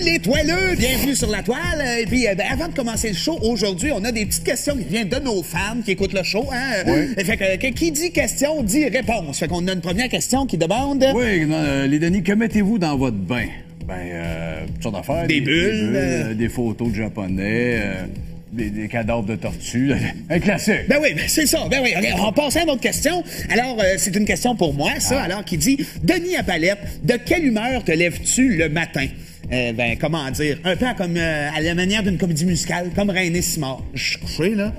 Les toileux, bienvenue sur la toile. Et puis, avant de commencer le show, aujourd'hui, on a des petites questions qui viennent de nos fans qui écoutent le show. Hein? Oui. Fait que qui dit question, dit réponse. Fait qu'on a une première question qui demande... Oui, les Denis, que mettez-vous dans votre bain? Toutes sortes d'affaires. Des bulles. Des photos de Japonais, des cadavres de tortues. Un classique. Ben oui, c'est ça. Ben oui, on passe à une autre question. Alors, c'est une question pour moi, ça. Alors, qui dit, Denis à Palette, de quelle humeur te lèves-tu le matin? Comment dire? Un peu comme à la manière d'une comédie musicale, comme René Simard. Je suis couché, là.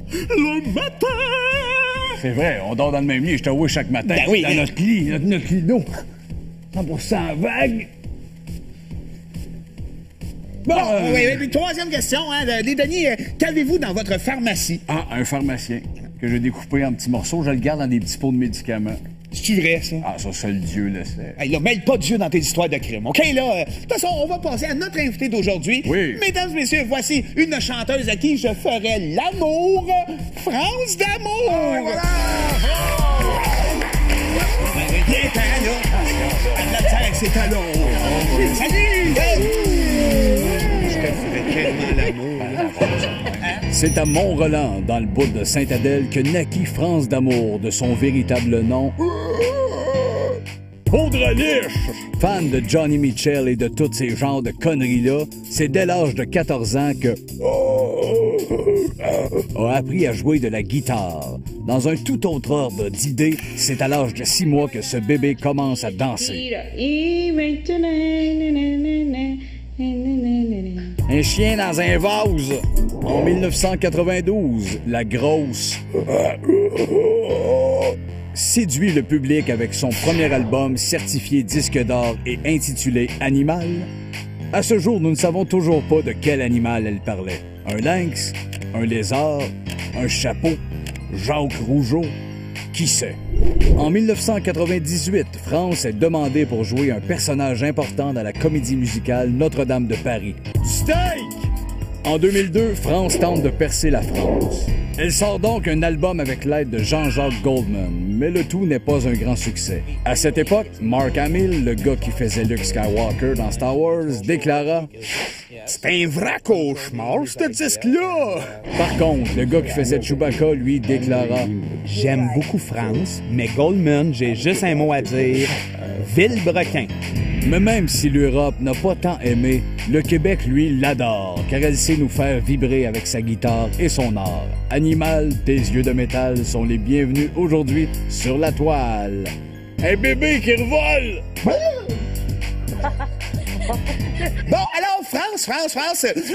Le matin! C'est vrai, on dort dans le même lit. Je te vois chaque matin. Ben oui, dans notre lit d'eau. 100% vague. Bon, oui, puis troisième question, hein. Les Denis, qu'avez-vous dans votre pharmacie? Ah, un pharmacien que j'ai découpé en petits morceaux. Je le garde dans des petits pots de médicaments. C'est-tu vrai, ça? Ah, ça, seul Dieu le sait. Hey, là, mêle pas Dieu dans tes histoires de crime, OK, là? De toute façon, on va passer à notre invité d'aujourd'hui. Oui. Mesdames et messieurs, voici une chanteuse à qui je ferais l'amour, France d'amour! Ah, voilà! Viens-t'en, là! À la terre, c'est à l'eau! Salut! Je te ferais tellement l'amour. C'est à Mont-Roland, dans le bout de Sainte-Adèle, que naquit France d'amour de son véritable nom. Baudreliche! Fan de Johnny Mitchell et de tous ces genres de conneries-là, c'est dès l'âge de 14 ans que a appris à jouer de la guitare. Dans un tout autre ordre d'idées, c'est à l'âge de 6 mois que ce bébé commence à danser. Un chien dans un vase. En 1992, la grosse séduit le public avec son premier album certifié disque d'or et intitulé Animal. À ce jour, nous ne savons toujours pas de quel animal elle parlait. Un lynx, un lézard, un chapeau, Jacques Rougeau, qui sait? En 1998, France est demandée pour jouer un personnage important dans la comédie musicale Notre-Dame de Paris. Steak! En 2002, France tente de percer la France. Elle sort donc un album avec l'aide de Jean-Jacques Goldman, mais le tout n'est pas un grand succès. À cette époque, Mark Hamill, le gars qui faisait Luke Skywalker dans Star Wars, déclara « C'est un vrai cauchemar, ce disque-là! » Par contre, le gars qui faisait Chewbacca, lui, déclara « J'aime beaucoup France, mais Goldman, j'ai juste un mot à dire. Villebrequin. » Mais même si l'Europe n'a pas tant aimé, le Québec, lui, l'adore, car elle sait nous faire vibrer avec sa guitare et son art. Animal, tes yeux de métal sont les bienvenus aujourd'hui sur la toile. Un bébé qui revole! Bon, alors, France,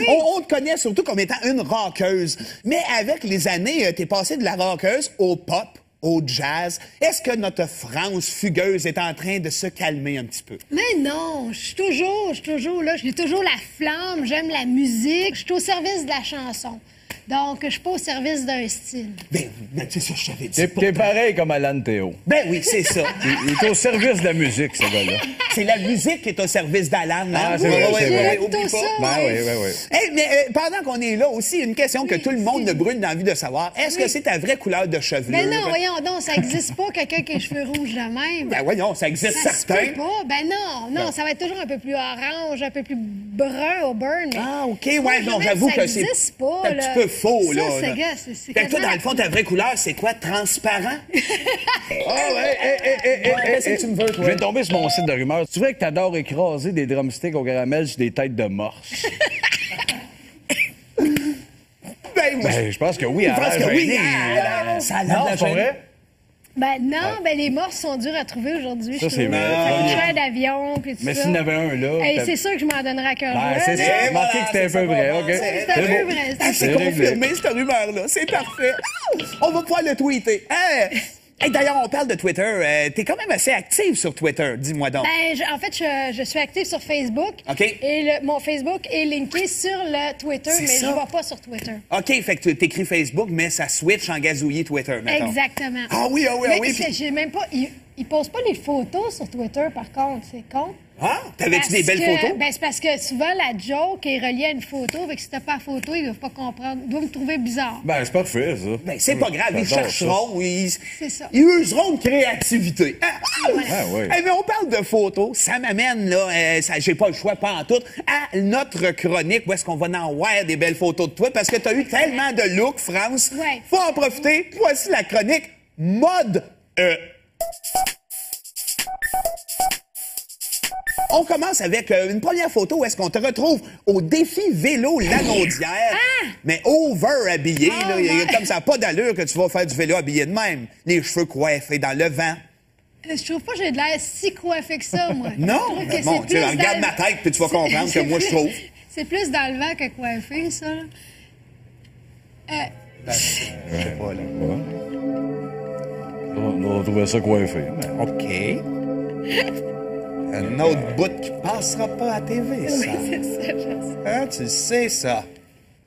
on te connaît surtout comme étant une rockeuse. Mais avec les années, t'es passé de la rockeuse au pop, au jazz. Est-ce que notre France fugueuse est en train de se calmer un petit peu? Mais non, je suis toujours là. J'ai toujours la flamme, j'aime la musique. Je suis au service de la chanson. Donc, je suis pas au service d'un style. Ben, c'est ça, je t'avais dit. T'es pareil comme Alan Théo. Ben oui, c'est ça. Il est au service de la musique, ce gars-là. C'est la musique qui est au service d'Alan. Ah, c'est vrai, c'est vrai. Oublie ça, pas. Ben oui. Hey, mais pendant qu'on est là aussi, une question que tout le monde ne brûle d'envie de savoir. Est-ce que c'est ta vraie couleur de cheveux? Ben non, voyons donc, ça existe pas, quelqu'un qui a les cheveux rouges de même. Ben voyons, ça existe Ça se certain. peut pas. Ben non, ça va être toujours un peu plus orange, un peu plus brun au burn. Mais Ah, OK, ouais, non, même, j'avoue ça que c'est existe pas, un là. petit peu faux, là. Ça, là. c'est Fait que toi, quasiment dans le fond, ta vraie couleur, c'est quoi? Transparent? Ah ouais, Qu'est-ce que tu me veux, toi? Je viens de tomber sur mon site de rumeurs. Tu vrai que t'adores écraser des drumsticks au caramel sur des têtes de morse? Ben, je pense que oui. Je pense que oui. Ça a l'air de vrai? Ben non, ben les morses sont durs à trouver aujourd'hui. Ça, je c'est trouve. vrai. Ça coûte cher d'avion, puis tout Mais ça. s'il y en avait un, là... Hey, c'est sûr que je m'en donnerais à cœur Ben, joie, c'est là. ça. Remarquez que c'était un peu vrai, OK? C'est un peu vrai. Ah, c'est confirmé, cette rumeur-là. C'est parfait. On va pouvoir le tweeter. Hey, d'ailleurs, on parle de Twitter. T'es quand même assez active sur Twitter, dis-moi donc. Ben, en fait, je suis active sur Facebook. OK. Et mon Facebook est linké sur le Twitter, C'est mais ça. je ne vais pas sur Twitter. OK, fait que tu t'écris Facebook, mais ça switch en gazouillis Twitter, mettons. Exactement. Ah oui. Mais j'ai même pas... Ils posent pas les photos sur Twitter, par contre. C'est con. Ah, t'avais-tu des belles photos? Ben, c'est parce que souvent, la joke est reliée à une photo. Fait que si t'as pas la photo, ils doivent pas comprendre. Ils doivent me trouver bizarre. Ben, c'est parfait, ça. Ben, c'est pas grave, ils J'adore chercheront, C'est ça. ils useront de créativité. Ah, Ah, oui. Eh, mais on parle de photos, ça m'amène, là, j'ai pas le choix, pas en tout, à notre chronique où est-ce qu'on va en voir des belles photos de toi, parce que t'as eu tellement de looks, France. Ouais. Faut en profiter. Voici la chronique mode. On commence avec une première photo où est-ce qu'on te retrouve au défi vélo Lanaudière, mais over habillé. Là, comme ça, pas d'allure que tu vas faire du vélo habillé de même. Les cheveux coiffés dans le vent. Je trouve pas que j'ai de l'air si coiffé que ça, moi. Non? Je trouve que Ben bon, c'est tu sais, plus regarde dans ma tête puis tu vas comprendre que moi, je trouve. C'est plus dans le vent que coiffé, ça. Je sais pas, là. On va trouver ça coiffé. OK. Un autre bout qui passera pas à TV, ça. C'est ça, je sais. Hein, tu sais ça.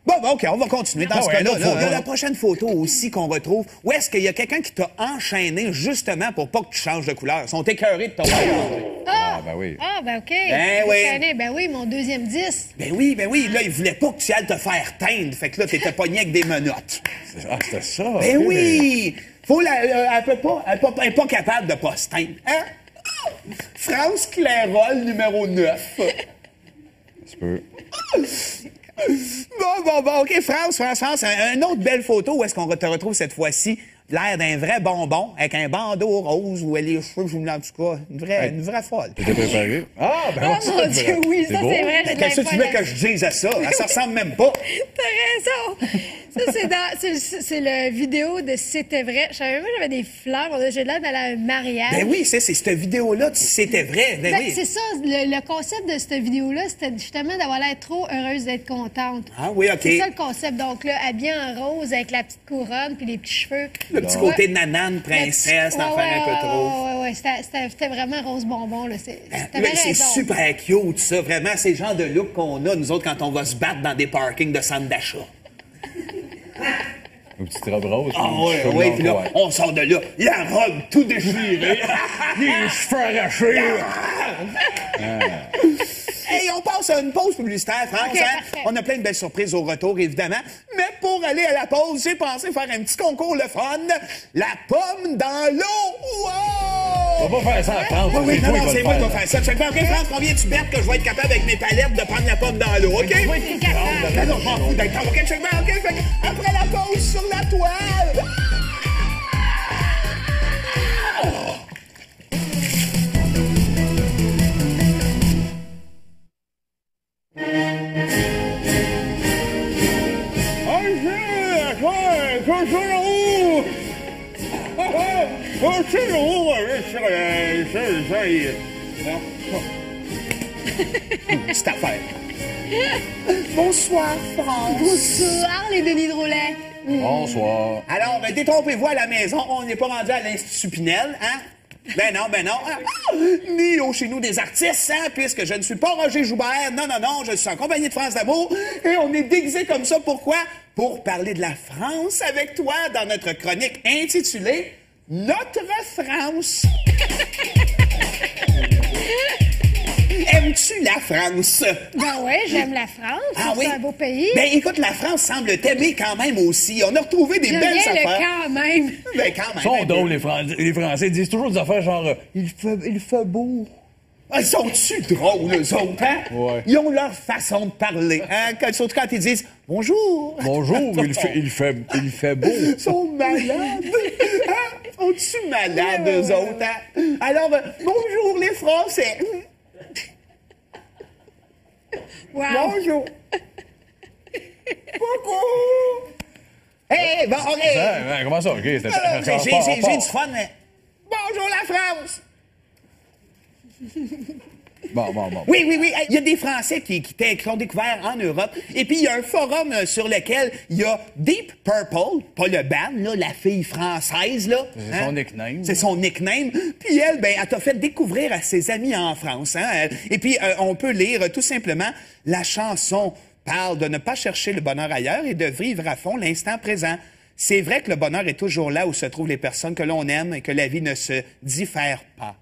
Bon, OK, on va continuer dans ce ouais, cas-là. l'autre photo, La là. prochaine photo aussi qu'on retrouve, où est-ce qu'il y a quelqu'un qui t'a enchaîné justement pour pas que tu changes de couleur? Ils sont écœurés de ton Ah, ben oui. Ah, ben OK. Ben oui. Ben oui, mon deuxième 10. Ben oui. Là, ils voulaient pas que tu ailles te faire teindre. Fait que là, t'étais pogné avec des menottes. Ah, c'était ça. Ben ok. oui! Faut elle peut pas, elle est pas capable de pas se teindre. Hein? France Clairol, numéro 9. Tu peux. Bon, OK, France, une autre belle photo où est-ce qu'on te retrouve cette fois-ci? L'air d'un vrai bonbon, avec un bandeau rose où les cheveux, en tout cas, une vraie folle. T'étais préparé? Ah, ben Oh ça, mon Dieu, oui, ça, beau. c'est vrai. j'ai de la Qu'est-ce que tu veux folle. que je dise à ça? Ça ressemble même pas. T'as raison. Ça, c'est le vidéo de C'était vrai. Je savais même pas que j'avais des fleurs. J'ai l'air d'aller à un mariage. Ben oui, c'est cette vidéo-là, c'était vrai. Ben oui. C'est ça, le concept de cette vidéo-là, c'était justement d'avoir l'air trop heureuse d'être contente. Ah oui, OK. C'est ça le concept. Donc là, habillée en rose avec la petite couronne puis les petits cheveux. Le petit côté nanane, princesse, d'en faire un peu trop. Ouais. C'était vraiment rose bonbon. Là. T'avais Ouais, c'est raison. super cute, ça. Vraiment, c'est le genre de look qu'on a, nous autres, quand on va se battre dans des parkings de centres d'achat. Une petite robe rose. Ah puis une oui, cheveux puis là, blancs, ouais. on sort de là, la robe tout déchirée, les cheveux arrachés. Hey, on passe à une pause publicitaire, France. OK, hein? parfait. On a plein de belles surprises au retour, évidemment. Mais pour aller à la pause, j'ai pensé faire un petit concours le fun. La pomme dans l'eau. Wow! On va pas faire ça à France. Oui, toi, non, il va c'est le moi qui faire. vais faire ça. Tu fais, OK, France, combien tu bêtes que je vais être capable avec mes palettes de prendre la pomme dans l'eau, OK? t'es capable. Non, je m'en fous d'être OK, check bien, OK? Fait que après la pause sur la toile. Cette affaire. Bonsoir, France. Bonsoir, les Denis de Roulet. Bonsoir. Alors, détrompez-vous à la maison, on n'est pas rendu à l'Institut Pinel, hein? Ben non. Ni au chez nous des artistes, hein, puisque je ne suis pas Roger Joubert. Non, je suis en compagnie de France d'Amour. Et on est déguisé comme ça, pourquoi? Pour parler de la France avec toi dans notre chronique intitulée Notre France. Aimes-tu la France? Ben ouais, j'aime la France. Ah oui? C'est un beau pays. Ben écoute, la France semble t'aimer quand même aussi. On a retrouvé des J'aime belles bien affaires. le quand même. Ben quand même. Ils sont un drôles, peu. les Français. Ils disent toujours des affaires genre il fait beau. Ah, ils sont-tu drôles, eux autres, hein? Ouais. Ils ont leur façon de parler, hein? Surtout quand ils disent « Bonjour! » Bonjour, il fait beau. Ils sont malades! Hein? Sont-tu malades, eux autres, hein? Alors, bonjour, les Français! Wow. Bonjour! Coucou! Hey, bon, OK! Comment ça? OK, c'était Alors, j'ai du fun, mais... Bonjour, la France! Bon. Oui. Hey, il y a des Français qui ont découvert en Europe. Et puis, il y a un forum sur lequel il y a Deep Purple, pas le band, là, la fille française, là. C'est son nickname. C'est son nickname. Puis elle, elle t'a fait découvrir à ses amis en France. Hein? Et puis, on peut lire tout simplement la chanson parle de ne pas chercher le bonheur ailleurs et de vivre à fond l'instant présent. C'est vrai que le bonheur est toujours là où se trouvent les personnes que l'on aime et que la vie ne se diffère pas.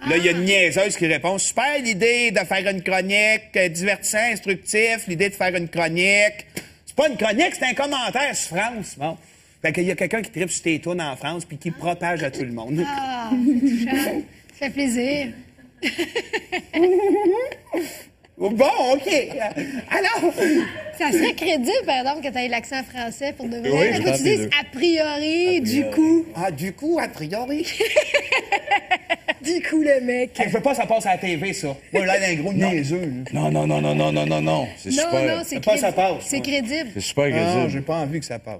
Là, il y a une niaiseuse qui répond « Super l'idée de faire une chronique, divertissant, instructif, l'idée de faire une chronique. » C'est pas une chronique, c'est un commentaire sur France. Bon. Fait qu'il y a quelqu'un qui tripe sur tes tunes en France puis qui propage à tout le monde. Ah, touchant. Ça fait plaisir. Bon, OK. Alors... Ça serait crédible, par exemple, que tu aies l'accent français pour de vrai. Oui, Est-ce je que pense tu les dises deux. a priori, du coup? Ah, du coup, a priori... Du coup, le mec. Hey, je veux pas que ça passe à la TV, ça. Moi, là, un gros niaiseux. là. Non. C'est Non, super. non, c'est Pas ça crédible. passe, C'est ouais. crédible. C'est super Non, agressif. j'ai pas envie que ça passe.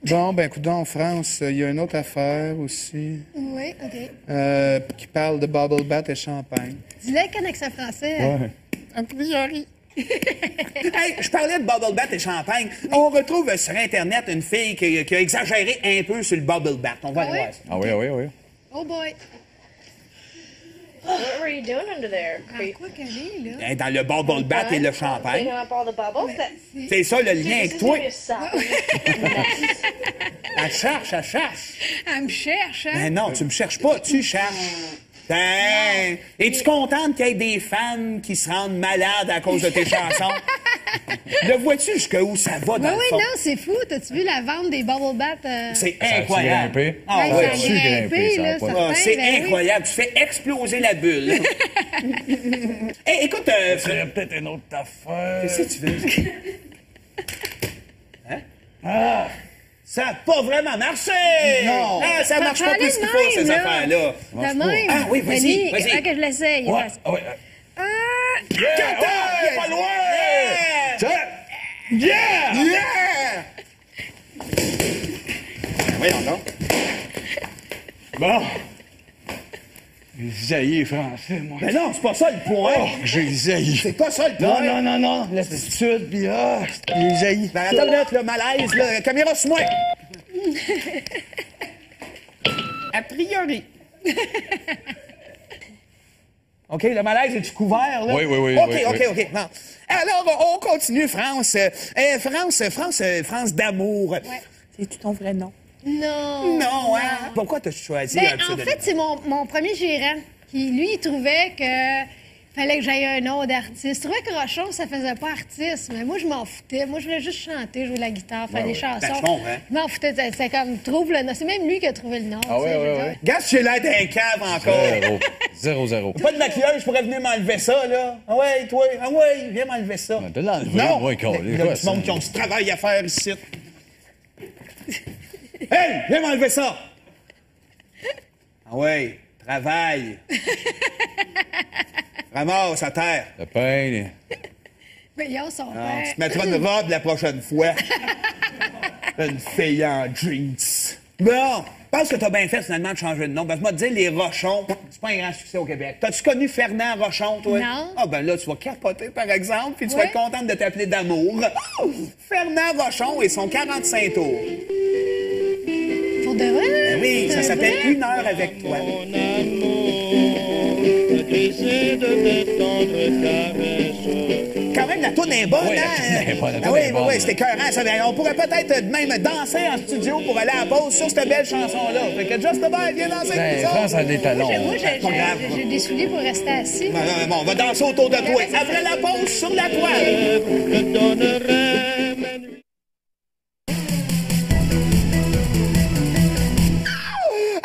Bon, ben, écoute, en France, il y a une autre affaire aussi Oui, OK. qui parle de bubble bath et champagne. Dis-le avec un accent français. Ouais. A priori. Hey, je parlais de bubble bath et champagne. On retrouve sur Internet une fille qui a exagéré un peu sur le bubble bath. On va Ah aller oui? voir ça. Ah oui. Oh boy. What were you doing under there? En quoi qu'elle est, là? Elle est dans le bubble bath et le Cleaning champagne. up all the bubbles? C'est ça le lien avec toi. Yourself. Elle cherche. Elle me cherche, hein? Mais non, tu me cherches pas, tu cherches. Ben, es-tu contente qu'il y ait des fans qui se rendent malades à cause de tes chansons? Le vois-tu jusqu'où ça va dans Ben le oui, fond? non, c'est fou. T'as-tu vu la vente des bubble bath? C'est Ça a-tu incroyable. grimpé? Ah Ouais, ouais, ça a tu grimpé, ça a là, pas de- certain. Ah, c'est Ben oui. incroyable. Tu fais exploser la bulle. Hey, écoute, C'est peut-être une autre affaire. qu'est-ce que tu veux? Hein? Ah! Ça n'a pas vraiment marché! Non. Ah, ça marche pas Allez plus de qu'il faut, ces même, là. affaires-là. De même. Ah oui, vas-y, Denis, vas-y. avant que je l'essaye. Ouais, Passe. ouais. Attends, t'es pas loin! Yeah! Yeah! Voyons donc. Bon. J'ai zaï français, moi. Mais non, c'est pas ça le point. Oh, j'ai zaï. C'est pas ça le point. Non. L'attitude, puis j'ai zaï. Ben, attends, là, le malaise, là. Caméra sur moi. A priori. OK, le malaise, est-tu couvert, là? Oui. OK. Bon. Alors, on continue, France. France d'amour. C'est-tu ton vrai nom? Non. Non, hein? Pourquoi t'as choisi Ben, un en pseudonyme? fait, c'est mon premier gérant qui, lui, il trouvait que fallait que j'aille un nom d'artiste. Je trouvais que Rochon, ça faisait pas artiste, mais moi, je m'en foutais. Moi, je voulais juste chanter, jouer de la guitare, faire des chansons. Ben, je comprends. Je m'en foutais. C'est comme, trouve le nom. C'est même lui qui a trouvé le nom. Ah tu sais, ouais, je veux ouais, dire. ouais. Gars, j'ai l'air d'un cave encore. 0. Pas de maquilleuse, je pourrais venir m'enlever ça, là. Ah ouais, toi. Ah ouais, viens m'enlever ça. De l'enlever, Non! moi, con. Il y a du monde qui ont ce travail à faire ici. Hey, viens m'enlever ça! Ah ouais, travail. Ramasse à terre. Le pain, Mais ils ont son Tu père. te mettras une robe la prochaine fois. Une fille en jeans. Bon, je pense que t'as bien fait finalement de changer de nom. Ben, je vais te dire, les Rochons, c'est pas un grand succès au Québec. T'as-tu connu Fernand Rochon, toi? Non. Ah ben là, tu vas capoter, par exemple, puis tu vas Oui. être contente de t'appeler d'amour. Fernand Rochon et son 45 tours. Pour de vrai? Ben oui, ça De s'appelle vrai? Une heure avec toi. Quand même, la toune est bonne, Oui, la hein? toune est bonne, la Ah toune oui, est bonne. oui, c'était écœurant, ça. On pourrait peut-être même danser en studio pour aller à la pause sur cette belle chanson-là. Fait que Just the Vibe, viens danser avec nous Ben, France autres. a des talons. Moi, pas grave. j'ai des souliers pour rester assis. Bon, on va danser autour de toi. Après la pause, sur la toile.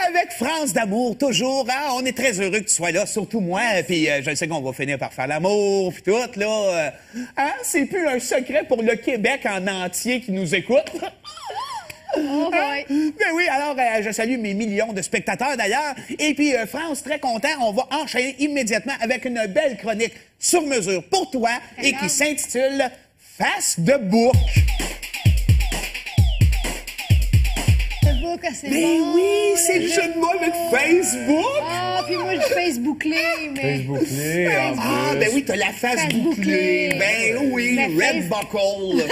Avec France d'amour, toujours. Hein? On est très heureux que tu sois là, surtout moi. Puis je sais qu'on va finir par faire l'amour, puis tout, là. Hein? C'est plus un secret pour le Québec en entier qui nous écoute. Oh boy. Ben oui, alors je salue mes millions de spectateurs d'ailleurs. Et puis France, très content, on va enchaîner immédiatement avec une belle chronique sur mesure pour toi et qui s'intitule Face de bouc. Le book, c'est Mais bon. oui, c'est le jeu de mots avec Facebook. Ah, puis moi, je Facebooklé, mais... Facebooklé, en Ah, plus. ben oui, t'as la face Face bouclée. bouclée. Ben oui, La Red face- Buckle.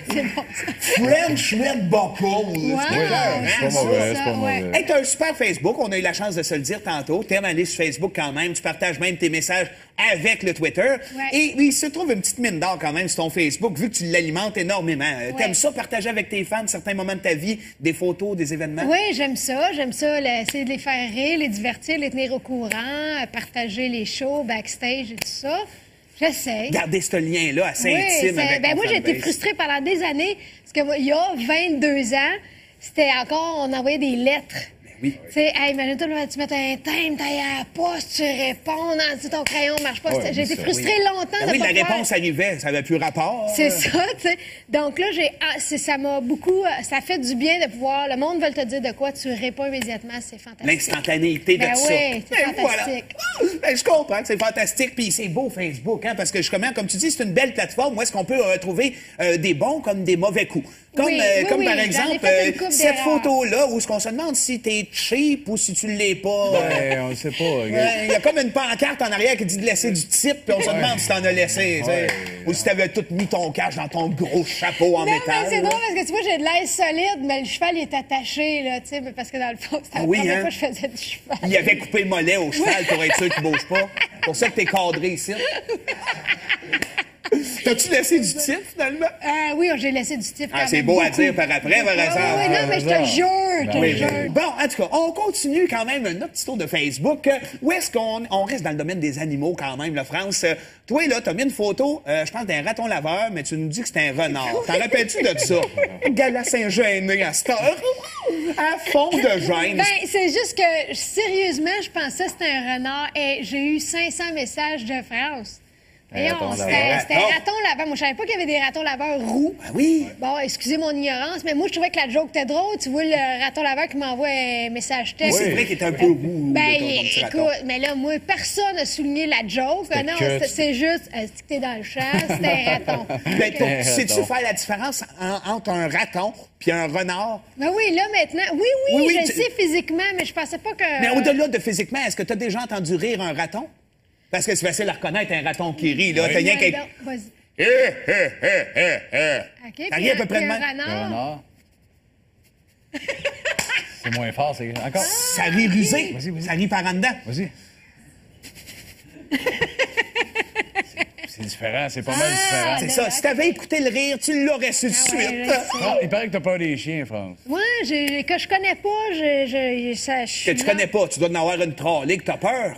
C'est bon, ça. French Red Bocca. Wow, c'est pas mauvais, c'est pas mauvais. Hey, t'as un super Facebook, on a eu la chance de se le dire tantôt. T'aimes aller sur Facebook quand même, tu partages même tes messages avec le Twitter. Ouais. Et il se trouve une petite mine d'or quand même sur ton Facebook, vu que tu l'alimentes énormément. T'aimes ça, partager avec tes fans certains moments de ta vie, des photos, des événements? Oui, j'aime ça. Essayer de les faire rire, les divertir, les tenir au courant, partager les shows, backstage et tout ça. J'essaie. Garder ce lien-là assez Oui, intime avec ton moi, j'ai été fanbase. frustrée pendant des années, parce que moi, il y a 22 ans, c'était encore, on envoyait des lettres. Oui. Tu sais, hey, imagine-toi, tu mets un thème, t'ailles à la poste, tu réponds, ton crayon ne marche pas. Ouais, J'ai été ça, frustrée longtemps de Oui, pas la pouvoir- réponse arrivait, ça n'avait plus rapport. C'est ça, tu sais. Donc là, ça m'a beaucoup... Ça fait du bien de pouvoir... Le monde veut te dire de quoi, tu réponds immédiatement, c'est fantastique. L'instantanéité de Ben ça. oui, c'est Ben fantastique. Voilà. Ben, je comprends que c'est fantastique, puis c'est beau Facebook, hein, parce que justement, comme tu dis, c'est une belle plateforme où est-ce qu'on peut retrouver des bons comme des mauvais coups. Comme, Oui, comme oui, par j'en ai exemple, fait une couple cette d'erreurs. photo-là où est-ce qu'on se demande si t'es cheap ou si tu l'es pas. Ouais, on le sait pas. regarde. Ouais, il y a comme une pancarte en arrière qui dit de laisser du type, puis on se demande si t'en as laissé, tu sais. Ouais. Ou si t'avais tout mis ton cash dans ton gros chapeau en Non, métal. mais c'est là. drôle parce que tu vois, j'ai de l'air solide, mais le cheval, il est attaché, là, tu sais, parce que dans le fond, c'était la Oui, première hein? fois que je faisais du cheval. Il avait coupé le mollet au cheval pour être sûr qu'il bouge pas. Pour ça que t'es cadré ici. T'as-tu laissé du type, finalement? Oui, j'ai laissé du type. Ah, quand c'est même beau à beaucoup. dire par après, par Oui, exemple. oui, non, mais je te jure, je te Oui, jure. oui. Bon, en tout cas, on continue quand même notre petit tour de Facebook. Où est-ce qu'on reste dans le domaine des animaux quand même, la France? Toi, là, t'as mis une photo, je pense, d'un raton laveur, mais tu nous dis que c'était un renard. T'en rappelles-tu de ça? Gala Saint-Gêné à cette heure. À fond de gêne. Ben, c'est juste que, sérieusement, je pensais que c'était un renard et j'ai eu 500 messages de France. Voyons, raton c'était laveur. c'était un raton laveur. Moi, je savais pas qu'il y avait des ratons laveurs roux. Ben oui. Bon, excusez mon ignorance, mais moi, je trouvais que la joke était drôle. Tu vois le raton laveur qui m'envoie un message texte. C'est vrai qu'il est un peu roux. Ben, ton petit raton. écoute, mais là, moi, personne n'a souligné la joke. Non, que- c'est juste, est-ce que t'es dans le champ? C'était un raton. Ben, Un sais-tu raton. faire la différence entre un raton puis un renard? Ben oui, là, maintenant, oui, Oui, je le tu- sais physiquement, mais je pensais pas que... Mais au-delà de physiquement, est-ce que tu as déjà entendu rire un raton? Parce que c'est facile à reconnaître un raton qui rit, là. T'as rien Ouais, qu'à... donc, vas-y. Eh, eh, eh, eh, eh. OK, T'as puis rien à peu près de puis un même? Le renard. renard. C'est moins fort, c'est encore. Ça rit rusé. Vas-y, vas-y. Ça rit par en dedans. Vas-y. C'est différent, c'est pas mal différent. C'est ça. Si t'avais écouté le rire, tu l'aurais su de Ah ouais, suite. je sais. Ah, il paraît que t'as peur des chiens, France. Moi, que je connais pas, ça... Que tu connais pas. Tu dois en avoir une trollée que t'as peur.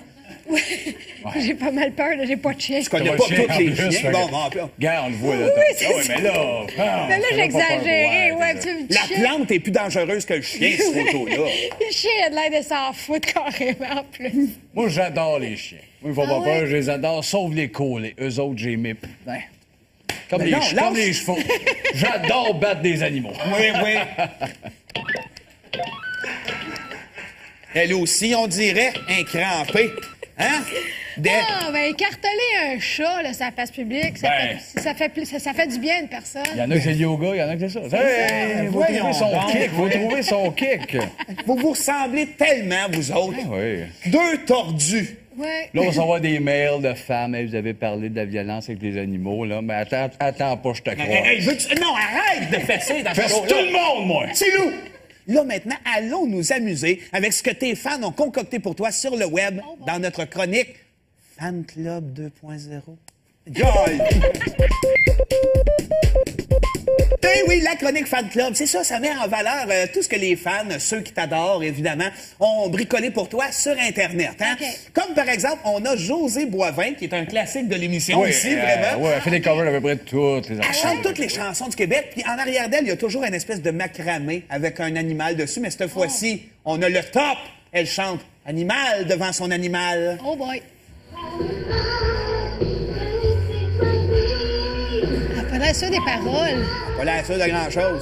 J'ai pas mal peur, là, j'ai pas de chien. Tu connais T'as pas le chien tous en les plus, chiens. fait Bon, que- bon, bon. Regarde, on le voit, là. Oui, t'as- c'est Ah ouais, ça. mais là, France, Mais là, fais-le j'ai pas peur, exagéré, ouais. déjà. Tu La plante est plus dangereuse que le chien, cette photo-là. Le chien a de l'air de s'en foutre carrément, en plus. Moi, j'adore les chiens. Moi, ils font Ah pas ouais? peur, je les adore, sauf les collés. Eux autres, j'ai mis. Hein? Comme, Mais les, non, comme lâche- les chevaux. J'adore battre des animaux. Oui, oui. Elle aussi, on dirait, incrampée. Hein? Ah, ben, écarteler un chat, là, sur la place publique, Ben. ça fait du bien à une personne. Il y en a qui c'est le yoga, il y en a qui c'est ça. Hey, faut voyons trouver son donc. kick, faut trouver son kick. Vous vous ressemblez tellement, vous autres. Oui. Deux tordus. Ouais. Là, on va recevoir des mails de femmes. Hey, vous avez parlé de la violence avec les animaux, là. Mais attends pas, je te crois. Hey, non, arrête de fesser dans ce Fesse show-là. tout le monde, moi! C'est nous! Là, maintenant, allons nous amuser avec ce que tes fans ont concocté pour toi sur le web dans notre chronique Fan Club 2.0. Joy! Eh oui, la chronique Fan Club, c'est ça, ça met en valeur tout ce que les fans, ceux qui t'adorent, évidemment, ont bricolé pour toi sur Internet. Hein? OK. Comme par exemple, on a José Boivin, qui est un classique de l'émission ici, vraiment. Ouais, elle fait des covers d'à peu près de toutes les Elle chansons. chante toutes les chansons du Québec, puis en arrière d'elle, il y a toujours une espèce de macramé avec un animal dessus, mais cette fois-ci, on a le top. Elle chante Animal devant son animal. Oh boy. Elle a pas l'air sûre des paroles. Pas l'air sûr de grand-chose.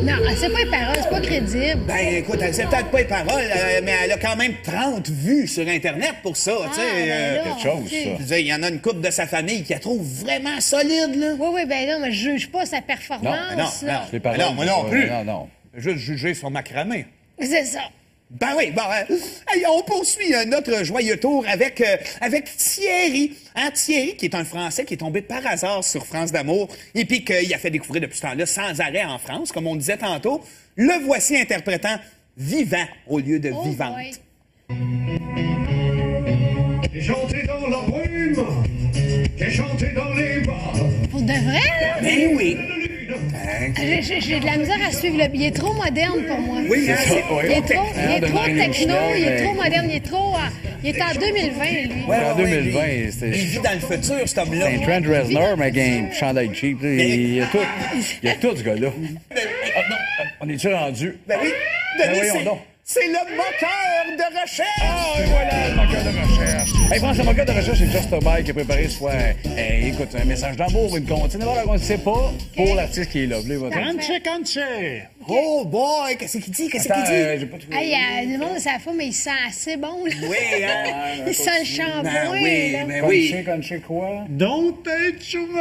Non, elle sait pas les paroles, c'est pas crédible. Ben, écoute, elle sait peut-être pas les paroles, mais elle a quand même 30 vues sur Internet pour ça, tu sais. ben là, quelque chose, ok. ça. Je veux dire, il y en a une couple de sa famille qui la trouve vraiment solide, là. Oui, ben non, mais je juge pas sa performance. Non, là. Les paroles, non, moi non ça, plus. Non. Juste juger son macramé. C'est ça. Ben oui, bon, hey, on poursuit notre joyeux tour avec Thierry. Hein, Thierry, qui est un Français qui est tombé par hasard sur France d'amour et puis qu'il a fait découvrir depuis ce temps-là sans arrêt en France, comme on disait tantôt. Le voici interprétant Vivant au lieu de Vivante. boy. J'ai chanté dans la brume, j'ai chanté dans les bars. Pour de vrai, là? Ben oui. J'ai de la misère à suivre. Il est trop moderne pour moi. Oui, hein, c'est Il est trop Devenir techno, il est mais- trop moderne, il est en 2020, lui. En 2020, Il c'était... vit dans le futur, cet homme-là. C'est un Trent Reznor, mais avec un chandail cheap. Là. Il y a tout, ce gars-là. Ah, non, on est-tu rendu? Ben oui, Denis, voyons donc. c'est le moteur de recherche. Ah, et voilà, le moqueur de recherche. Hey, France, le moqueur de recherche, c'est Just Bike qui a préparé soit, écoute, un message d'amour, une comptine, voilà, on ne sait pas, pour l'artiste qui est là. Voulez, votre... Canche! Oh boy, qu'est-ce qu'il dit? Qu'est-ce Attends, qu'il dit? j'ai pas tout... Hey, le monde de sa femme, mais il sent assez bon, là. Oui, hein? Il sent le shampoing, Ben oui, là. ben oui. Conche quoi? Don't être souvent!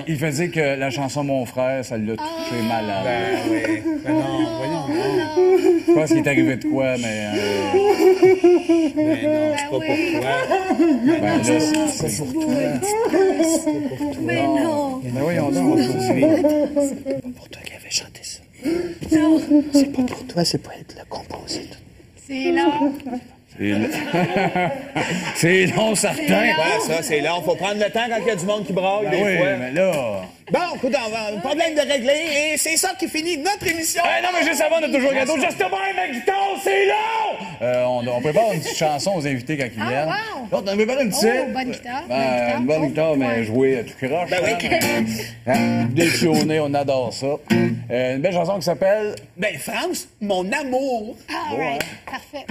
Il faisait que la chanson Mon frère, ça l'a touché malade. Ben oui. Ben non, voyons. Je sais pas ce qui est arrivé de quoi, mais... Ben non, c'est pas pour toi. ben là, c'est pour toi. Mais non. Mais voyons donc, aujourd'hui. Pour toi qui avais chanté ça. Non. C'est pas pour toi, c'est pas être le compositeur. C'est là. C'est long, certain. Ouais, ça, c'est long. Faut prendre le temps quand il y a du monde qui braille, Ben des oui, fois. mais là... Bon, écoute, problème de régler, et c'est ça qui finit notre émission. non, mais juste avant, on a toujours un gâteau. Justement, mec, du temps, c'est long! On prépare une petite chanson aux invités quand ils viennent. wow. L'autre, on a préparé une petite. Oh, bonne guitare, Une bonne guitare, mais ouais. jouée à tout croche. Ben oui. Hein, déchionné, on adore ça. Une belle chanson qui s'appelle... Ben, France, mon amour. All right. Parfait.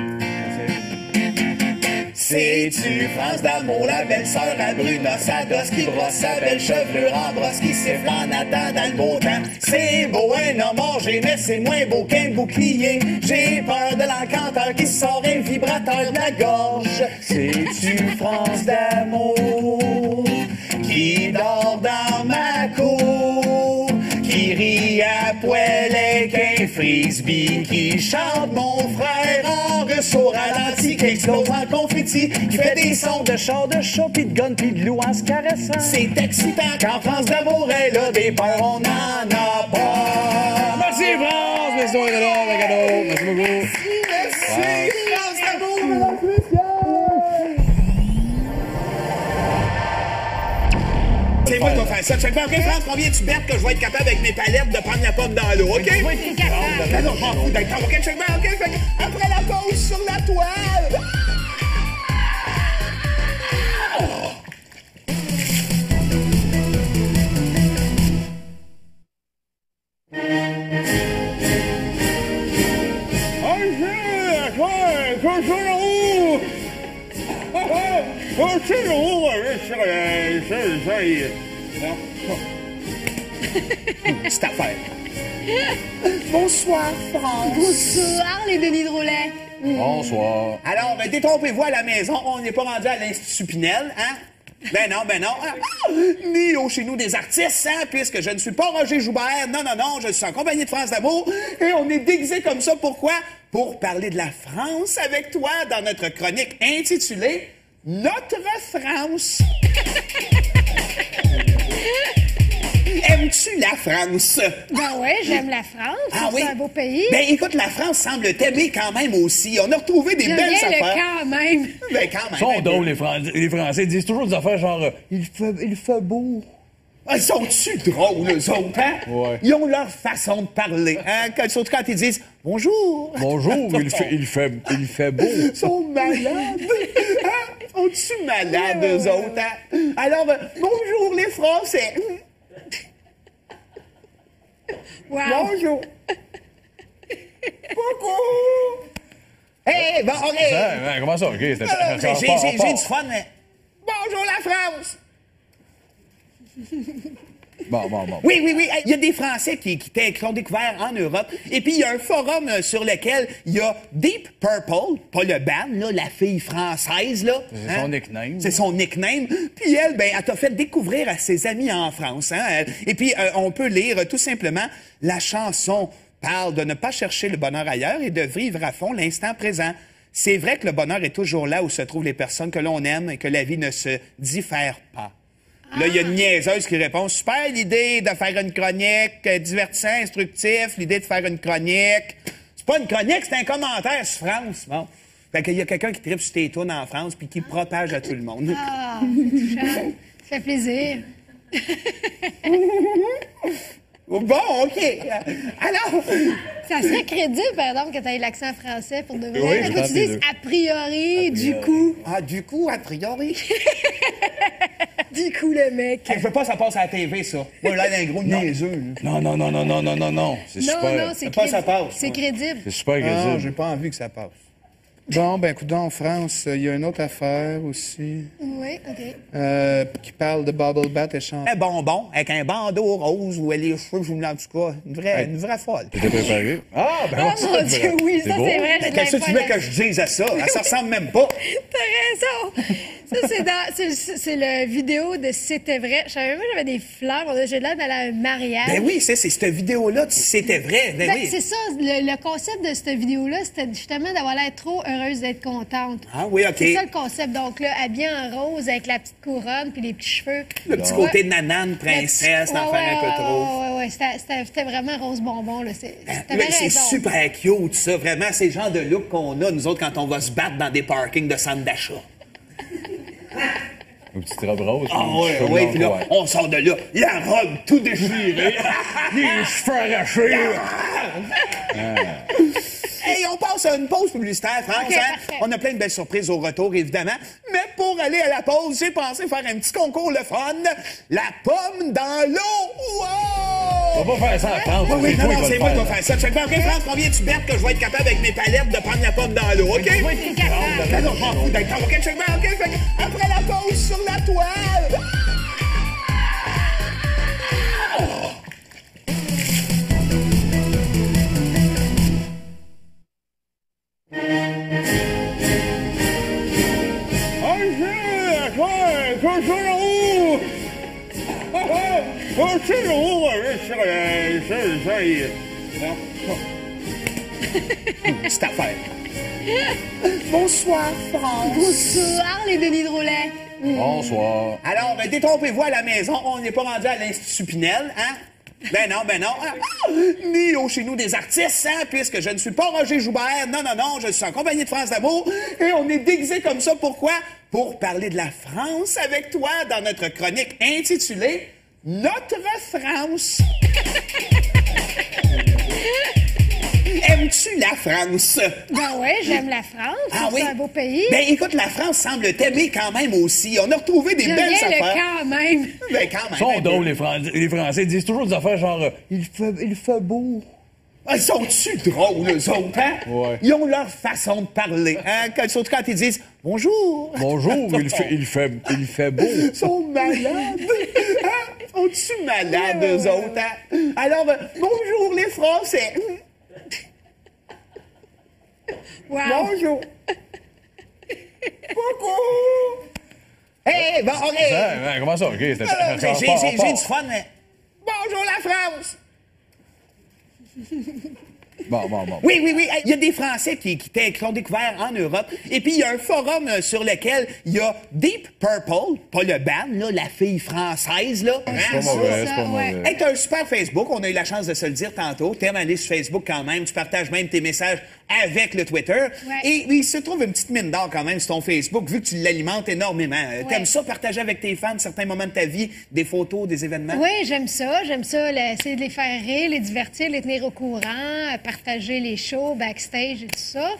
C'est-tu France d'amour, la belle-sœur à Bruna Sados qui brosse sa belle chevelure en brosse qui siffle en attendant le beau temps. C'est beau un homme mangé, mais c'est moins beau qu'un bouclier. J'ai peur de l'encanteur qui sort un vibrateur de la gorge. C'est-tu France d'amour qui dort dans ma cour, qui rit à poêle avec un frisbee, qui chante mon frère en ressaut ralenti, qui explose en confetti, qui fait des sons de char, de chat, pis de gun, pis de loup en se caressant. C'est excitant quand France d'amour est là, des peurs on n'en a pas. Merci, France! Merci d'avoir été là, le cadeau. Merci beaucoup. Merci, France d'amour! C'est moi qui vais faire ça. Tu fais, OK, France, combien tu bêtes que je vais être capable avec mes palettes de prendre la pomme dans l'eau, OK? T'es capable. Ben non, je m'en fous d'être capable. OK, check bien, OK? Fait que après la pause sur la toile. Cette affaire. Bonsoir, France. Bonsoir, les Denis Drolet. Bonsoir. Alors, détrompez-vous à la maison, on n'est pas rendu à l'Institut Pinel, hein? Ben non. Ni au chez nous des artistes, hein, puisque je ne suis pas Roger Joubert. Non, je suis en compagnie de France d'amour. Et on est déguisé comme ça, pourquoi? Pour parler de la France avec toi dans notre chronique intitulée Notre France. Aimes-tu la France? Ben ouais, j'aime la France. C'est un beau pays. Ben écoute, la France semble t'aimer quand même aussi. On a retrouvé des J'aime belles bien affaires. le quand même. Ben quand même. Ils sont un drôles, peu. les Français. Ils disent toujours des affaires genre il fait beau. Ah, ils sont-tu drôles, eux autres, hein? Ouais. Ils ont leur façon de parler, hein? Surtout quand ils disent « Bonjour! » Bonjour, il fait beau. Ils sont malades! Hein? Sont-tu malades, eux autres, hein? Alors, bonjour, les Français! Wow. Bonjour! Coucou! Hey, bon, OK! Comment ça? OK, J'ai du fun, mais... Bonjour, la France! Bon. Oui. Il y a des Français qui ont découvert en Europe. Et puis, il y a un forum sur lequel il y a Deep Purple, pas le band, là, la fille française, là. C'est son nickname. C'est son nickname. Puis elle, elle t'a fait découvrir à ses amis en France. Hein? Et puis, on peut lire tout simplement la chanson parle de ne pas chercher le bonheur ailleurs et de vivre à fond l'instant présent. C'est vrai que le bonheur est toujours là où se trouvent les personnes que l'on aime et que la vie ne se diffère pas. Là, il y a une niaiseuse qui répond « Super l'idée de faire une chronique, divertissant, instructif, l'idée de faire une chronique. » C'est pas une chronique, c'est un commentaire sur France. Bon. Fait qu'il y a quelqu'un qui tripe sur tes tunes en France puis qui propage à tout le monde. Ah, touchant. Ça fait plaisir. Bon, OK. Alors... Ça serait crédible, par exemple, que tu aies l'accent français pour de vrai. Oui, Est-ce je que pense tu les dises deux. a priori, du coup? Ah, du coup, a priori... Du coup, le mec. Je veux pas que ça passe à la TV, ça. Moi, là, un gros niaiseux. là. Non. C'est Non, super. non, c'est Pas ça crédible. passe, C'est ouais. crédible. C'est super Non, agressif. j'ai pas envie que ça passe. Bon, ben écoute, en France, il y a une autre affaire aussi Oui, OK. qui parle de Bubble Bath et Champ. Un bonbon avec un bandeau rose où elle est les cheveux, je vous en tout cas. Une vraie folle. T'étais préparé? Ah, ben Oh mon Dieu, oui, ça, beau. c'est vrai. je Qu'est-ce que tu veux l'avais que je dise à ça? Elle se ressemble même pas. T'as raison. Ça, c'est le vidéo de C'était vrai. Je savais même pas que j'avais des fleurs. J'ai l'air d'aller à un mariage. Ben oui, c'est cette vidéo-là, c'était vrai. Ben Ben, oui. c'est ça, le concept de cette vidéo-là, c'était justement d'avoir l'air trop heureuse d'être contente. Ah oui, OK. C'est ça le concept. Donc là, habillée en rose avec la petite couronne puis les petits cheveux. Le petit côté nanane, princesse, d'en faire un peu trop. Ouais. C'était vraiment rose bonbon. Là. T'avais Oui, c'est raison. super cute, ça. Vraiment, c'est le genre de look qu'on a, nous autres, quand on va se battre dans des parkings de centres d'achat. Une petite robe rose. Ah puis oui, les cheveux oui, blancs, puis là, ouais. on sort de là, la robe tout déchirée, les cheveux arrachés. Hey, on passe à une pause publicitaire, France. OK, hein? parfait. On a plein de belles surprises au retour, évidemment. Mais pour aller à la pause, j'ai pensé faire un petit concours le fun. La pomme dans l'eau. Wow! On va pas faire ça à France. Oui, non, toi, c'est il moi va qui le vais faire ça. Check pas, OK, France, combien tu bêtes que je vais être capable avec mes palettes de prendre la pomme dans l'eau, OK? Non, non, je m'en fous d'être OK, check pas, OK? Fait que après la pause sur la toile. Cette affaire. Bonsoir, France. Bonsoir, les Denis Drolet. Bonsoir. Alors, détrompez-vous à la maison, on n'est pas rendu à l'Institut Pinel, hein? Ben non. Ah! Ni au chez nous des artistes, hein, puisque je ne suis pas Roger Joubert. Non, je suis en compagnie de France d'Amour. Et on est déguisé comme ça, pourquoi? Pour parler de la France avec toi dans notre chronique intitulée Notre France. Aimes-tu la France? Ben ouais, j'aime la France. Ah oui? C'est un beau pays. Ben écoute, la France semble t'aimer quand même aussi. On a retrouvé des J'aime belles bien affaires. le quand même. Ben quand même. Ils sont hein, drôles, les Français. Ils disent toujours des affaires genre il fait beau. Ah, ils sont-tu drôles, eux autres, hein? Ouais. Ils ont leur façon de parler, hein? Surtout quand ils disent « Bonjour! » Bonjour, il fait beau. Ils sont malades! Hein? Sont-tu malades, eux autres, hein? Alors, bonjour, les Français! Wow. Bonjour! Coucou! Hey, bon, OK! Comment ça? OK, c'était J'ai du fun, mais... Bonjour, la France! Bon. Oui. Il y a des Français qui ont découvert en Europe. Et puis, il y a un forum sur lequel il y a Deep Purple, pas le band, là, la fille française, là. C'est Hein? pas mauvais, ça, c'est pas ouais. mauvais. Hey, t'as un super Facebook, on a eu la chance de se le dire tantôt. T'aimes aller sur Facebook quand même, tu partages même tes messages avec le Twitter. Ouais. Et il se trouve une petite mine d'or quand même sur ton Facebook, vu que tu l'alimentes énormément. T'aimes ça, partager avec tes fans certains moments de ta vie, des photos, des événements? Oui, j'aime ça. Essayer de les faire rire, les divertir, les tenir au courant, partager les shows, backstage et tout ça.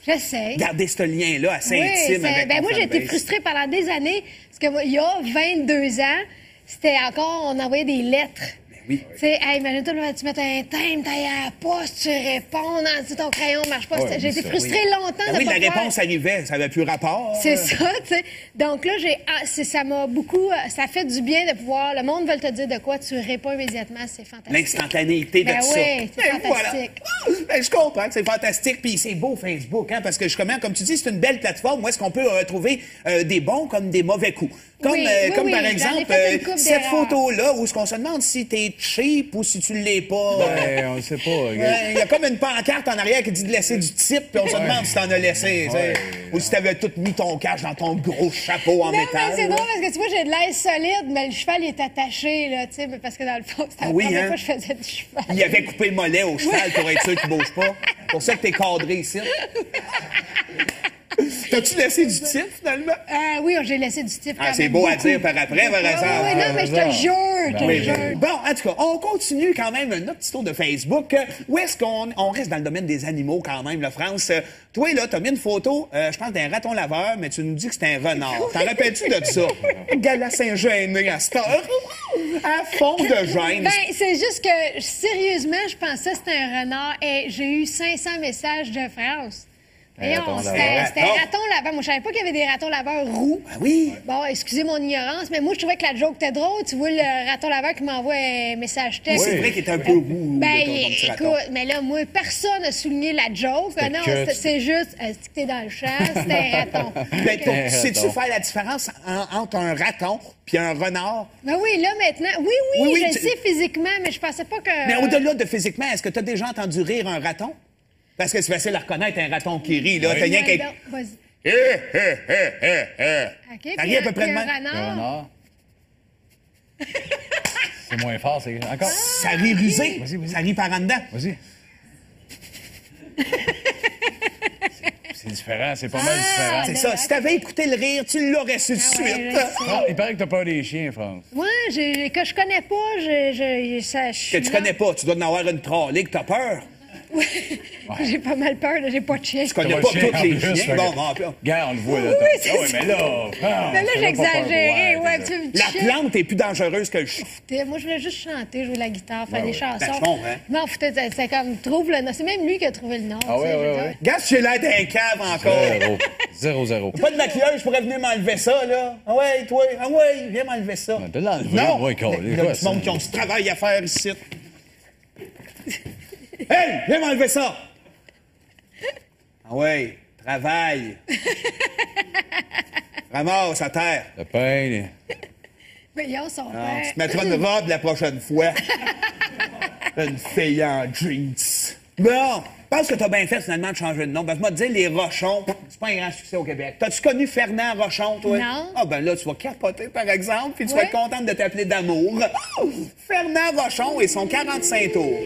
J'essaie. Garder ce lien-là assez Oui, intime avec ton moi, j'ai été fanbase. frustrée pendant des années, parce que moi, il y a 22 ans, c'était encore, on envoyait des lettres. Oui. Tu sais, hey, imagine-toi, tu mets un thème, t'ailles à la poste, tu réponds, ton crayon ne marche pas. Ouais, J'ai été ça, frustrée longtemps Ben de oui, pas la pouvoir- réponse arrivait, ça avait plus rapport. C'est ça, tu sais. Donc là, ça m'a beaucoup... Ça fait du bien de pouvoir... Le monde veut te dire de quoi, tu réponds immédiatement, c'est fantastique. L'instantanéité de Ben ça. oui, c'est Ben fantastique. Voilà. Ben, je comprends que c'est fantastique, puis c'est beau Facebook, hein, parce que justement, comme tu dis, c'est une belle plateforme où est-ce qu'on peut retrouver des bons comme des mauvais coups. Comme, Oui, comme oui, par j'en ai exemple, fait une couple cette d'erreurs. photo-là où est-ce qu'on se demande si t'es cheap ou si tu l'es pas. Ben, on sait pas. regarde. Ouais, il y a comme une pancarte en arrière qui dit de laisser du type, puis on se demande si t'en as laissé, tu sais. Ou si t'avais tout mis ton cash dans ton gros chapeau en Non, métal. mais c'est drôle parce que tu vois, j'ai de l'air solide, mais le cheval il est attaché, là, tu sais, parce que dans le fond, c'était la Oui, première hein? fois que je faisais du cheval. Il avait coupé le mollet au cheval pour être sûr qu'il bouge pas. C'est pour ça que t'es cadré ici. T'as-tu laissé du type, finalement? Oui, j'ai laissé du type. Ah, quand c'est même beau à beaucoup. dire par après, par exemple. Oui, non, mais je te jure, je te Oui, jure. Bon, en tout cas, on continue quand même notre petit tour de Facebook. Où est-ce qu'on reste dans le domaine des animaux quand même, la France? Toi, là, t'as mis une photo, je pense, d'un raton laveur, mais tu nous dis que c'est un renard. T'en rappelles-tu de ça? Gala Saint-Gêné à cette heure. À fond de gêne. Ben, c'est juste que, sérieusement, je pensais que c'était un renard et j'ai eu 500 messages de France. Voyons, raton c'était laveur. un raton laveur. Moi, je savais pas qu'il y avait des ratons laveurs roux. Ah oui? Bon, excusez mon ignorance, mais moi, je trouvais que la joke était drôle. Tu vois le raton laveur qui m'envoie un message texte. C'est vrai qu'il est un peu roux, Ben, ton petit raton. écoute, mais là, moi, personne n'a souligné la joke. Non, cut. c'est juste, est-ce que t'es dans le champ? C'était un raton. Ben, sais-tu faire la différence entre un raton puis un renard? Ben oui, là, maintenant. Oui, Oui, je tu- sais physiquement, mais je pensais pas que. Mais au-delà de physiquement, est-ce que tu as déjà entendu rire un raton? Parce que c'est facile à reconnaître un raton qui rit, là. T'as rien Ouais, qu'à... donc, vas-y. OK, T'as rien à peu près de puis un même? renard. Renard. C'est moins fort, c'est encore. Ça rit rusé. Vas-y. Ça rit par en dedans. Vas-y. C'est différent, c'est pas mal différent. C'est ça. Si t'avais écouté le rire, tu l'aurais su de Ah ouais, suite. je sais. Ah, il paraît que t'as peur des chiens, France. Moi, que je connais pas, Que tu connais pas. Tu dois en avoir une trolley que t'as peur. J'ai pas mal peur, là, j'ai pas de chien. Tu connais T'as pas un chien tous en les plus, chiens. fait Bon, que- bon, bon. Regarde, on le voit, là. Oui, c'est Ah oui, ça. mais là. France, Mais là, fais-moi j'ai pas peur, exagéré, ouais, t'es- tu me La plante est plus dangereuse que le chien. Moi, je voulais juste chanter, jouer de la guitare, faire des chansons. Ben, je comprends. Je m'en foutais, c'était comme, trouve le nom. C'est même lui qui a trouvé le nom. Ah tu sais, ouais, je veux ouais, dire. ouais. Regarde, j'ai l'air d'un cave encore. 0. Pas de maquilleuse, je pourrais venir m'enlever ça, là. Ah ouais, toi. Ah ouais, viens m'enlever ça. De l'enlever, Non! ouais, Carl, Il y a quoi, du ça? monde qui ont ce travail à faire ici. Hey, viens m'enlever ça! Ah ouais, travail. Ramasse à terre. Le pain, Mais ils ont son Tu père. te mettras une robe la prochaine fois. Une fille en jeans. Bon, je pense que t'as bien fait finalement de changer de nom. Parce que moi, te dire, les Rochons, c'est pas un grand succès au Québec. T'as-tu connu Fernand Rochon, toi? Non. Ah ben là, tu vas capoter, par exemple, puis tu Oui. vas être contente de t'appeler d'amour. Oh! Fernand Rochon et son 45 tours.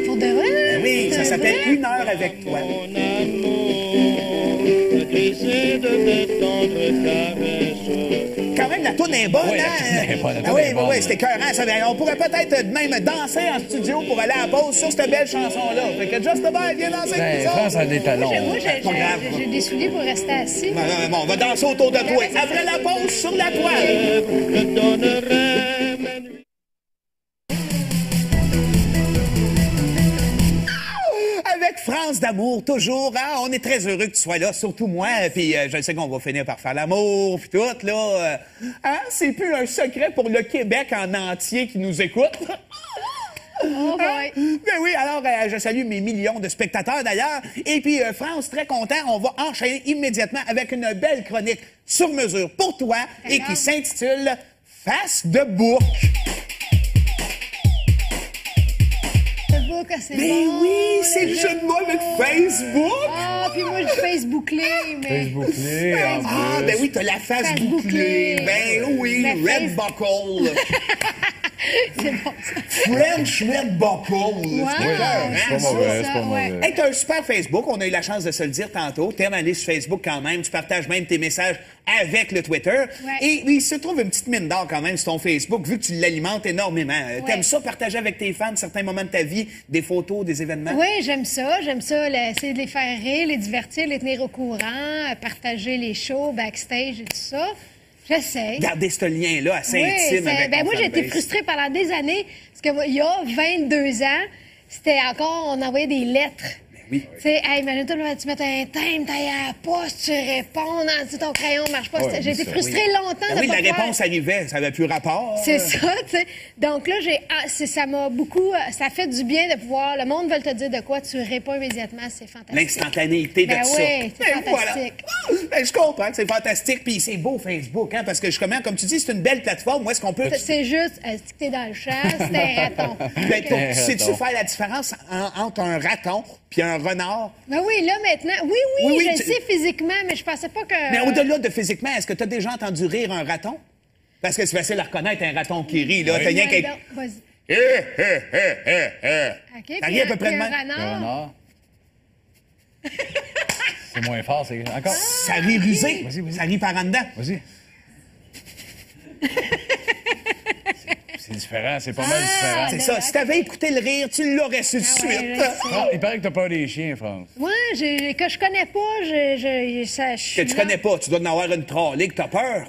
Pour de vrai? Ben oui, ça C'est s'appelle vrai? Une heure avec toi. Quand même, la toune est bonne, Oui, la hein? toune est bonne, la Ah toune oui, est bonne. oui, c'était écœurant, ça. Mais on pourrait peut-être même danser en studio pour aller à la pause sur cette belle chanson-là. Fait que Just Bad, viens danser avec Ben, nous autres. France a des talons. Moi, C'est pas grave. j'ai des souliers pour rester assis. Bon, on va danser autour de toi. Après la pause, sur la toile. Avec France d'amour, toujours. Hein? On est très heureux que tu sois là, surtout moi. Puis je sais qu'on va finir par faire l'amour, puis tout, là. Hein? C'est plus un secret pour le Québec en entier qui nous écoute. Oh boy. Ben oui, alors je salue mes millions de spectateurs d'ailleurs. Et puis France, très content, on va enchaîner immédiatement avec une belle chronique sur mesure pour toi et qui s'intitule Face de bouc. Facebook, c'est Mais bon. oui, c'est le jeu de mots avec Facebook. Ah, puis moi, je Facebooklé, mais... Facebooklé, en Ah, plus. ben oui, t'as la face Face bouclée. bouclée. Ben oui, Mais Red face- Buckle. C'est bon, ça. French Red Buckle. Wow, C'est écœurant, C'est pas ça. mauvais, c'est pas ouais. mauvais. Hey, t'as un super Facebook, on a eu la chance de se le dire tantôt. T'aimes aller sur Facebook quand même, tu partages même tes messages avec le Twitter. Ouais. Et il se trouve une petite mine d'or quand même sur ton Facebook, vu que tu l'alimentes énormément. T'aimes ça, partager avec tes fans certains moments de ta vie, des photos, des événements? Oui, j'aime ça, essayer de les faire rire, les divertir, les tenir au courant, partager les shows, backstage et tout ça. J'essaie. Garder ce lien-là assez Oui, intime avec ton moi, j'ai été fanbase. frustrée pendant des années, parce que moi, il y a 22 ans, c'était encore, on envoyait des lettres. oui. Tu sais, hey, imagine-toi, là, tu mets un thème, t'ailles à la poste, tu réponds, ton crayon ne marche pas. Ouais, J'ai été ça, frustrée longtemps Ben de oui, pas la pouvoir- réponse arrivait, ça avait plus rapport. C'est ça, tu sais. Donc là, ça m'a beaucoup... Ça fait du bien de pouvoir... Le monde veut te dire de quoi, tu réponds immédiatement, c'est fantastique. L'instantanéité de Ben ça. oui, c'est Et fantastique. voilà. Ben, je comprends que c'est fantastique, puis c'est beau Facebook, hein, parce que justement, comme tu dis, c'est une belle plateforme. Où est-ce qu'on peut... C'est juste, est-ce que t'es dans le champ, c'est un raton. Ben, sais-tu faire la différence entre un raton puis un renard? Ben oui, là, maintenant, oui, je le sais physiquement, mais je pensais pas que... Mais au-delà de physiquement, est-ce que tu as déjà entendu rire un raton? Parce que c'est facile à reconnaître un raton qui rit, là. T'as rien Ouais, qu'à... donc, vas-y. OK, T'as rien à peu près de puis un même? renard. Non. C'est moins fort, c'est encore. Ça rit rusé. Vas-y. Ça rit par en dedans. Vas-y. C'est différent, c'est pas mal différent. C'est ça. Si t'avais écouté le rire, tu l'aurais su de Ah ouais, suite. je sais. Il paraît que t'as peur des chiens, France. Moi, que je connais pas, ça... Que tu connais pas. Tu dois en avoir une trollée que t'as peur.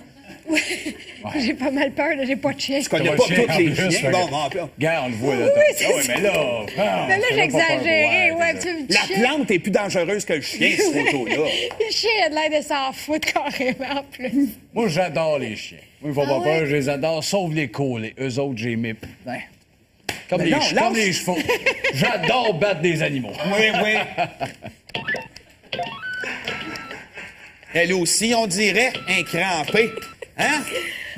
J'ai pas mal peur, là, j'ai pas de chien. Tu connais T'as pas le chien tous en les plus, chiens. fait Bon, que- bon, Regarde, on le voit, là. Oui, t'as- c'est Ah oui, ça. mais là... Mais là, j'ai exagéré, ouais, tu me la plante est plus dangereuse que le chien, cette photo-là. Le chien a de l'air de s'en foutre carrément, en plus. Moi, j'adore les chiens. Moi, ils font pas ouais? peur, je les adore, sauf les collés. Eux autres, j'ai mis... Hein? Comme, Mais non, comme lâche. les chevaux. J'adore battre des animaux. Oui. Elle aussi, on dirait, incrampée. Hein?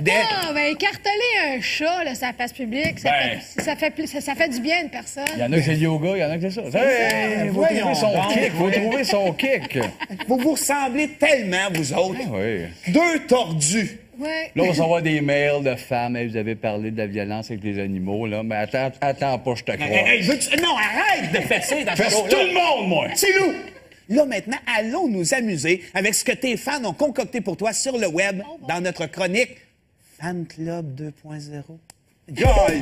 Ah, ben, écarteler un chat, là, sur la place publique, Ben. ça fait du bien à une personne. Il y en a qui c'est le yoga, il y en a qui c'est ça. Hey, faut voyons trouver son donc. kick, faut trouver son kick. Vous vous ressemblez tellement, vous autres. Oui. Deux tordus. Ouais. Là, on va recevoir des mails de femmes. Hey, vous avez parlé de la violence avec les animaux, là. Mais attends pas, je te crois. Hey, non, arrête de fesser dans ce Fesse show-là. tout le monde, moi! Silou! Là, maintenant, allons nous amuser avec ce que tes fans ont concocté pour toi sur le web dans notre chronique Fan Club 2.0. Joy!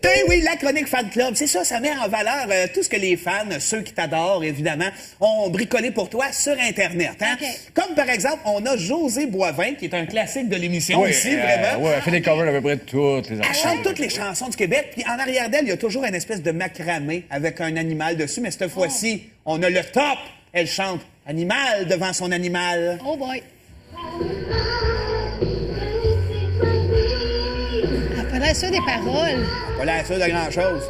Eh oui, la chronique Fan Club, c'est ça, ça met en valeur tout ce que les fans, ceux qui t'adorent, évidemment, ont bricolé pour toi sur Internet. Hein? OK. Comme par exemple, on a José Boivin, qui est un classique de l'émission ici, vraiment. Ouais, elle fait des covers d'à peu près de toutes les Elle affaires. chante toutes les chansons du Québec, puis en arrière d'elle, il y a toujours une espèce de macramé avec un animal dessus, mais cette fois-ci, on a le top. Elle chante Animal devant son animal. Oh boy. Elle a pas l'air sûre des paroles. Pas l'air sûr de grand-chose.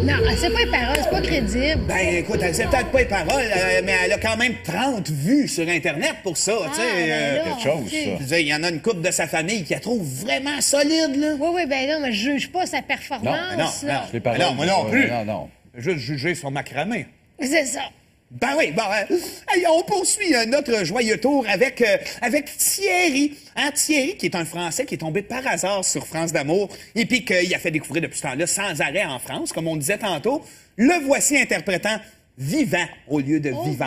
Non, elle sait pas les paroles, c'est pas crédible. Ben, écoute, elle sait peut-être pas les paroles, mais elle a quand même 30 vues sur Internet pour ça, tu sais. ben là, quelque chose, ok. ça. Je veux dire, il y en a une couple de sa famille qui la trouve vraiment solide, là. Oui, ben non, mais je juge pas sa performance. là. Les paroles, non, moi non ça, plus. Non. Juste juger son macramé. C'est ça. Ben oui, bon, hey, on poursuit notre joyeux tour avec Thierry. Hein, Thierry, qui est un Français qui est tombé par hasard sur France d'amour et puis qu'il a fait découvrir depuis ce temps-là sans arrêt en France, comme on disait tantôt. Le voici interprétant Vivant au lieu de Vivant.